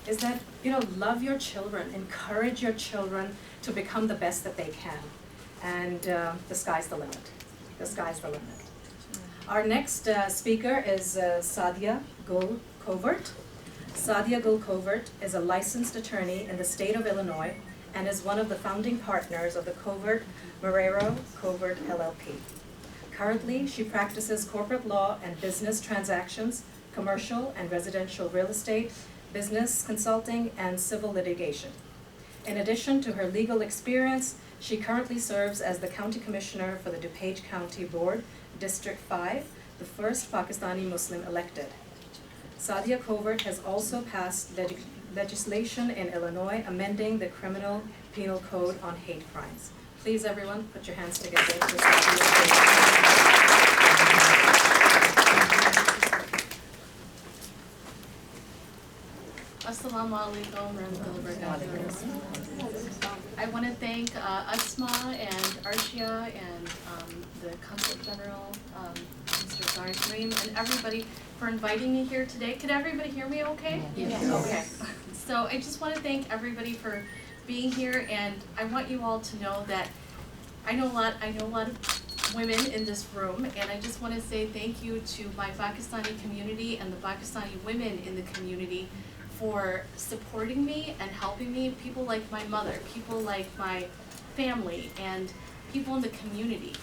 is that, love your children, encourage your children to become the best that they can. And the sky's the limit. The sky's the limit. Our next speaker is Saadia Covert. Saadia Covert is a licensed attorney in the state of Illinois and is one of the founding partners of the Covert Marrero Covert LLP. Currently, she practices corporate law and business transactions, commercial and residential real estate, business consulting, and civil litigation. In addition to her legal experience, she currently serves as the County Commissioner for the DuPage County Board, District 5, the first Pakistani Muslim elected. Saadia Covert has also passed legislation in Illinois amending the Criminal Penal Code on hate crimes. Please, everyone, put your hands together for Saadia. Assalamu alaikum warahmatullahi wabarakatuh. I want to thank Asma and Arshia and the Consulate General, Mr. Zahir Kareem, and everybody for inviting me here today. Could everybody hear me okay? Yes. Okay. So I just want to thank everybody for being here, and I want you all to know that I know a lot of women in this room, and I just want to say thank you to my Pakistani community and the Pakistani women in the community for supporting me and helping me, people like my mother, people like my family, and people in the community.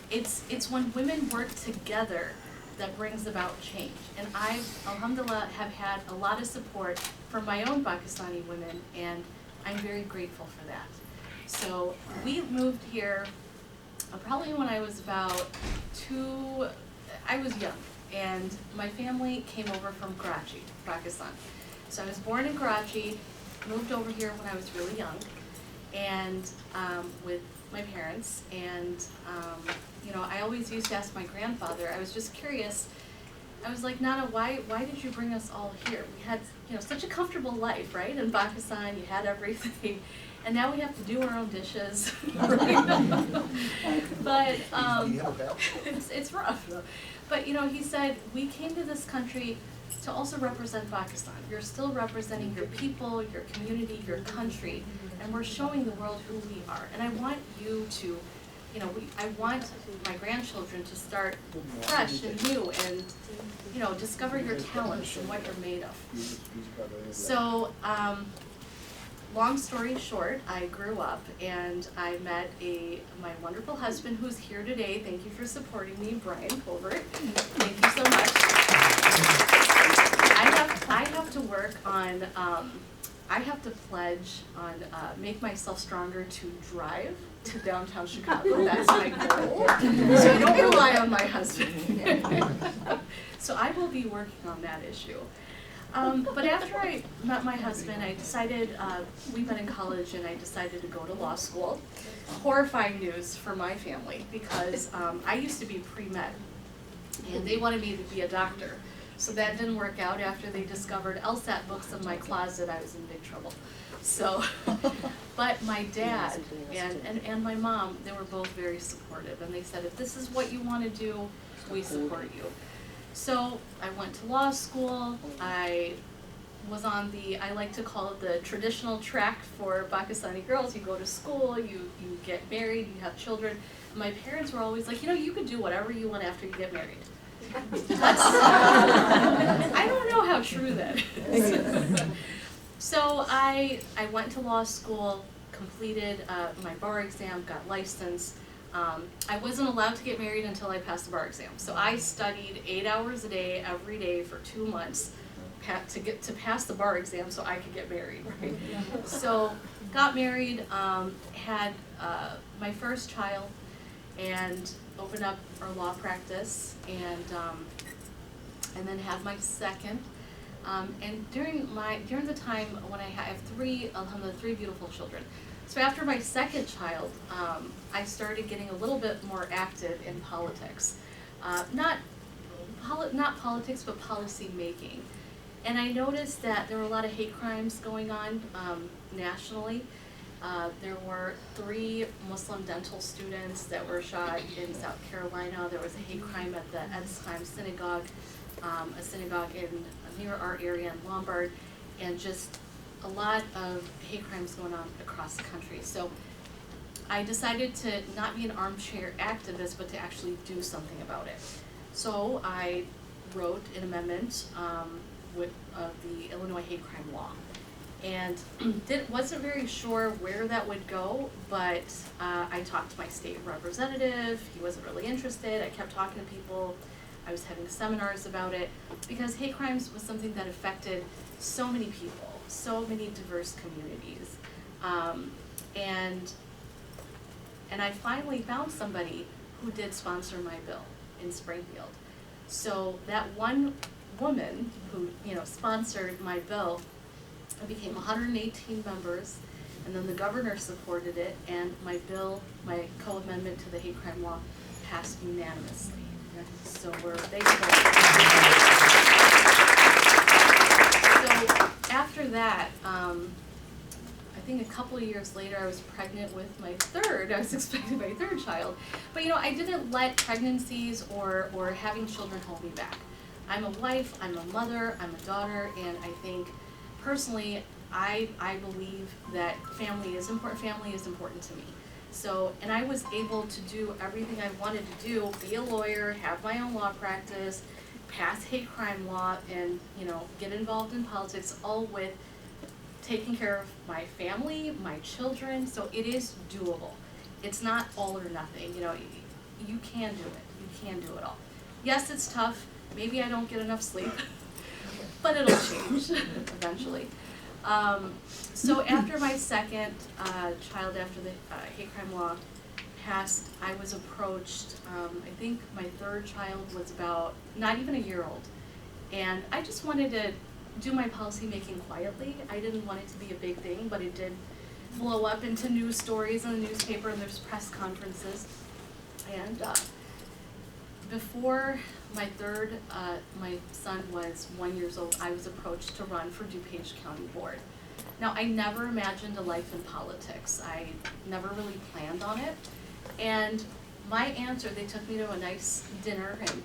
It's when women work together that brings about change. And I, alhamdulillah, have had a lot of support from my own Pakistani women, and I'm very grateful for that. So we moved here probably when I was about I was young, and my family came over from Karachi, Pakistan. So I was born in Karachi, moved over here when I was really young, and with my parents, and I always used to ask my grandfather, I was just curious, I was like, Nana, why did you bring us all here? We had such a comfortable life, right? In Pakistan, you had everything, and now we have to do our own dishes. But it's rough. But he said, we came to this country to also represent Pakistan. You're still representing your people, your community, your country, and we're showing the world who we are. And I want you to, I want my grandchildren to start fresh and new and, discover your talents and what you're made of. So, long story short, I grew up and I met my wonderful husband who's here today. Thank you for supporting me, Brian Covert. Thank you so much. I have to work on, I have to pledge on, make myself stronger to drive to downtown Chicago. That's my goal. So I don't rely on my husband. So I will be working on that issue. But after I met my husband, I decided, we met in college and I decided to go to law school. Horrifying news for my family because I used to be pre-med and they wanted me to be a doctor. So that didn't work out. After they discovered LSAT books in my closet, I was in big trouble. So, but my dad and my mom, they were both very supportive. And they said, if this is what you want to do, we support you. So I went to law school. I was on I like to call it the traditional track for Pakistani girls. You go to school, you get married, you have children. My parents were always like, you can do whatever you want after you get married. I don't know how true that is. So I went to law school, completed my bar exam, got licensed. I wasn't allowed to get married until I passed the bar exam. So I studied 8 hours a day, every day for 2 months to pass the bar exam so I could get married, right? So got married, had my first child, and opened up our law practice, and then have my second. And during the time when I have three beautiful children. So after my second child, I started getting a little bit more active in politics. Not politics, but policy making. And I noticed that there were a lot of hate crimes going on nationally. There were 3 Muslim dental students that were shot in South Carolina. There was a hate crime at the Ensheim synagogue, a synagogue near our area in Lombard. and just a lot of hate crimes going on across the country. So I decided to not be an armchair activist, but to actually do something about it. So I wrote an amendment of the Illinois hate crime law, and wasn't very sure where that would go, but I talked to my state representative. He wasn't really interested. I kept talking to people. I was having seminars about it, because hate crimes was something that affected so many people, so many diverse communities. And I finally found somebody who did sponsor my bill in Springfield. So that one woman who, sponsored my bill, it became 118 members, and then the governor supported it, and my bill, my co-amendment to the hate crime law, passed unanimously. So we're thankful. So after that, I think a couple of years later, I was pregnant with my third. I was expecting my third child. But I didn't let pregnancies or having children hold me back. I'm a wife, I'm a mother, I'm a daughter, and I think personally, I believe that family is important to me. So, and I was able to do everything I wanted to do, be a lawyer, have my own law practice, pass hate crime law, and get involved in politics, all with taking care of my family, my children. So it is doable. It's not all or nothing. You can do it. You can do it all. Yes, it's tough. Maybe I don't get enough sleep, but it'll change eventually. So after my second child, after the hate crime law passed, I was approached. I think my third child was about not even a year old, and I just wanted to do my policy making quietly. I didn't want it to be a big thing, but it did blow up into news stories in the newspaper, and there's press conferences. And before my third, my son was 1 year old, I was approached to run for DuPage County Board. Now, I never imagined a life in politics. I never really planned on it. And my answer, they took me to a nice dinner, and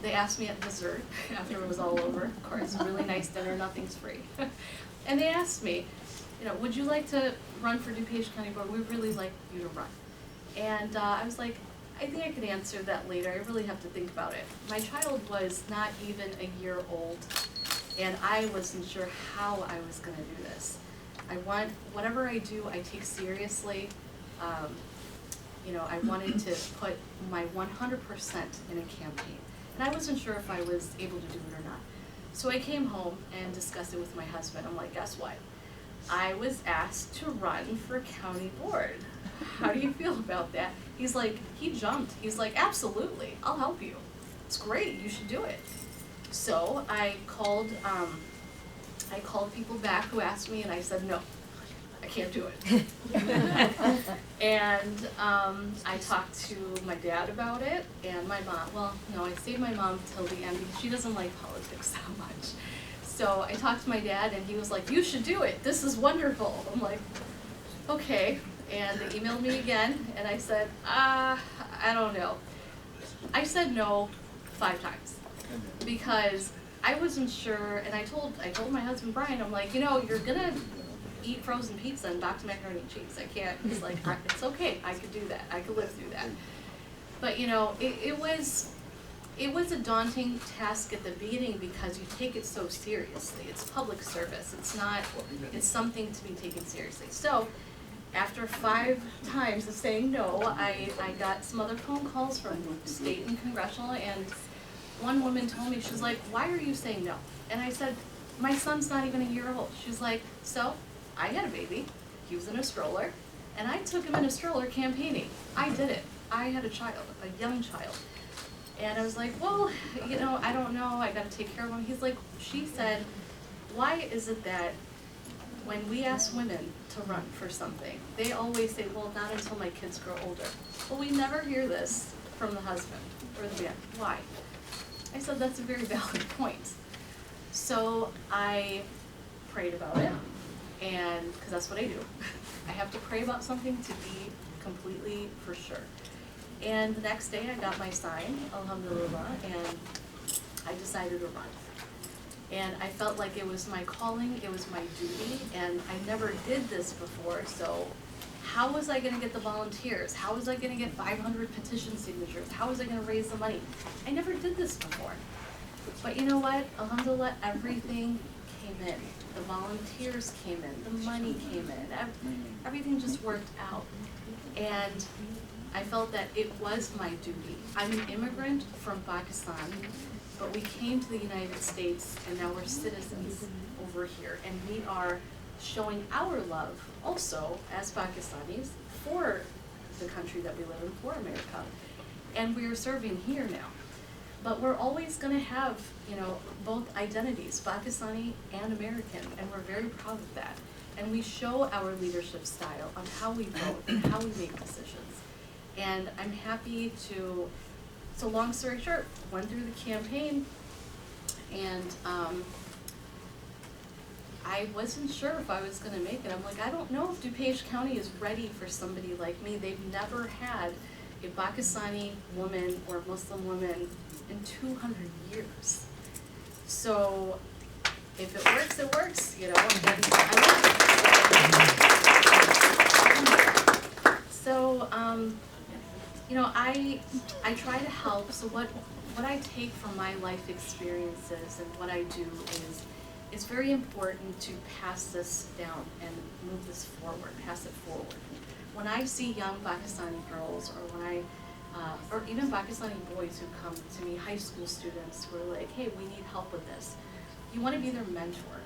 they asked me at dessert after it was all over. Of course, a really nice dinner, nothing's free. And they asked me, would you like to run for DuPage County Board? We'd really like you to run. And I was like, I think I could answer that later. I really have to think about it. My child was not even a year old, and I wasn't sure how I was gonna do this. Whatever I do, I take seriously. I wanted to put my 100% in a campaign. And I wasn't sure if I was able to do it or not. So I came home and discussed it with my husband. I'm like, guess what? I was asked to run for county board. How do you feel about that? He's like, he jumped. He's like, absolutely, I'll help you. It's great, you should do it. So I called people back who asked me, and I said, no, I can't do it. And I talked to my dad about it, and my mom. Well, no, I saved my mom till the end because she doesn't like politics that much. So I talked to my dad, and he was like, you should do it. This is wonderful. I'm like, okay. And they emailed me again, and I said, I don't know. I said no 5 times because I wasn't sure, and I told my husband Brian, I'm like, you're gonna eat frozen pizza and Dr. Macaroni and cheese. I can't. He's like, it's okay. I could do that. I could live through that. But it was a daunting task at the beginning because you take it so seriously. It's public service. It's something to be taken seriously. So after 5 times of saying no, I got some other phone calls from state and congressional, and one woman told me, she's like, why are you saying no? And I said, my son's not even a year old. She's like, so I had a baby, he was in a stroller, and I took him in a stroller campaigning. I did it. I had a child, a young child. And I was like, well, I don't know, I gotta take care of him. She said, why is it that when we ask women to run for something, they always say, well, not until my kids grow older. Well, we never hear this from the husband or the man. Why? I said, that's a very valid point. So I prayed about it, and because that's what I do. I have to pray about something to be completely for sure. And the next day I got my sign, alhamdulillah, and I decided to run. And I felt like it was my calling, it was my duty, and I never did this before, so how was I gonna get the volunteers? How was I gonna get 500 petition signatures? How was I gonna raise the money? I never did this before. But you know what? Alhamdulillah, everything came in. The volunteers came in, the money came in, everything just worked out. And I felt that it was my duty. I'm an immigrant from Pakistan, but we came to the United States and now we're citizens over here. And we are showing our love also as Pakistanis for the country that we live in, for America. And we are serving here now. But we're always gonna have, you know, both identities, Pakistani and American, and we're very proud of that. And we show our leadership style on how we vote and how we make decisions. And I'm happy to, so long story short, went through the campaign and I wasn't sure if I was gonna make it. I'm like, I don't know if DuPage County is ready for somebody like me. They've never had a Pakistani woman or Muslim woman in 200 years. So if it works, you know, and I love it. So, you know, I try to help. So what I take from my life experiences and what I do is, it's very important to pass this down and move this forward, pass it forward. When I see young Pakistani girls, or when or even Pakistani boys who come to me, high school students who are like, hey, we need help with this. You want to be their mentor.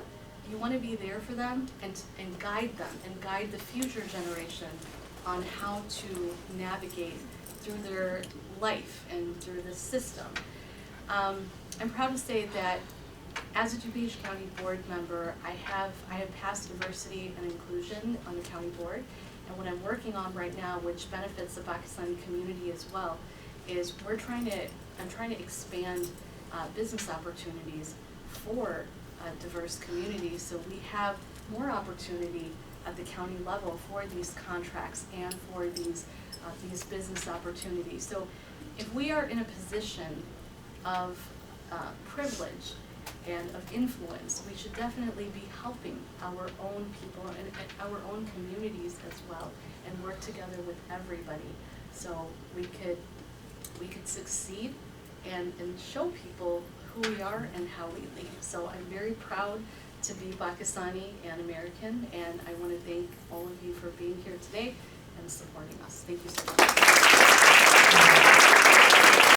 You want to be there for them and guide them and guide the future generation on how to navigate through their life and through the system. I'm proud to say that as a DuPage County board member, I have passed diversity and inclusion on the county board. And what I'm working on right now, which benefits the Pakistani community as well, is I'm trying to expand business opportunities for diverse communities, so we have more opportunity at the county level for these contracts and for these business opportunities. So if we are in a position of privilege and of influence, we should definitely be helping our own people and our own communities as well, and work together with everybody so we could succeed and show people who we are and how we lead. So I'm very proud to be Pakistani and American, and I want to thank all of you for being here today and supporting us. Thank you so much.